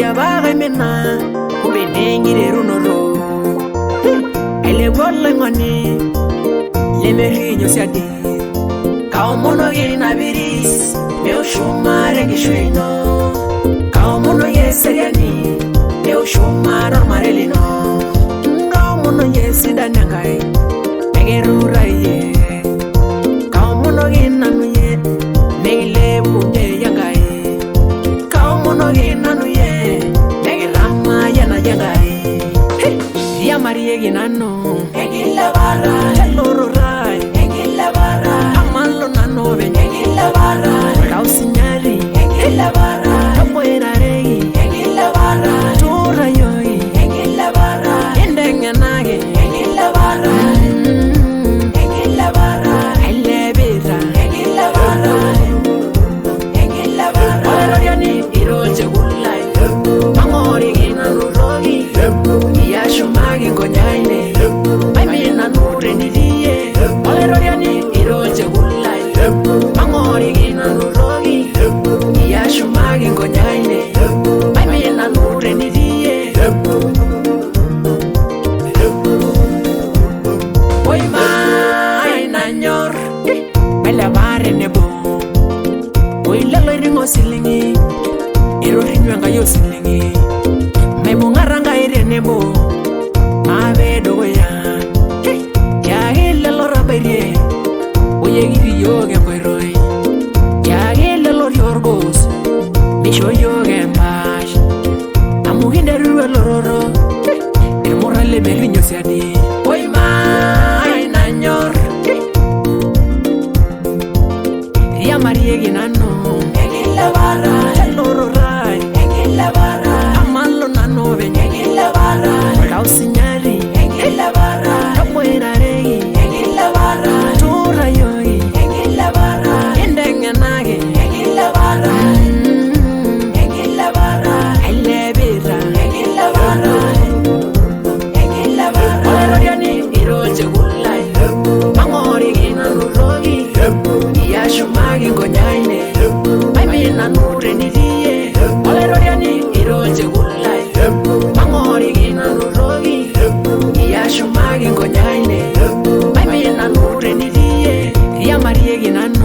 Yabaga mena ubenengi de runoro ele bolle ngani le merinho se adi kao mono na viris meu shumare gishwino kao mono seriani meu shumare marelino kao mono sidanangai egerura ye kao mono nanu ye meile bunye yangai kao mono nanu ye megerama yana yangai ya marie ginano egilla bara loro rai egilla bara amallo nano ben egilla bara kao signali egilla bara kapoera rei egilla bara tora yoi egilla bara endenga nage egilla bara egilla bara elebera egilla bara egilla bara ororiani iroje gullai mangori ginano rogi ya shumagi konyaine aimina nure nirie ororiani iroje gullai mangori ginano rogi ya shumagi konyaine aimina nure nirie oi mai nanyor bela bare nebo oi lelo ringo silingi iro ringa yo silingi memungaranga ire nebo ave doya ya lelo raberie oye gidi yoge koiroi ya lelo yorgos bisho yoge mash amuginde ruelo roro morale merinho se adi oi mai nanyor ya marie ginano egilla bara loro rai egilla bara amallo nano ben egilla bara kao signali egilla bara kapoera rei egilla bara tora yoi egilla bara endenga nage egilla bara egilla bara elebera egilla bara ororiani iroje gullai mangori ginano rogi ya shumagi konyaine aimina nure nirie ororiani iroje gullai mangori ginano rogi ya shumagi konyaine aimina nure nirie ya marie ginano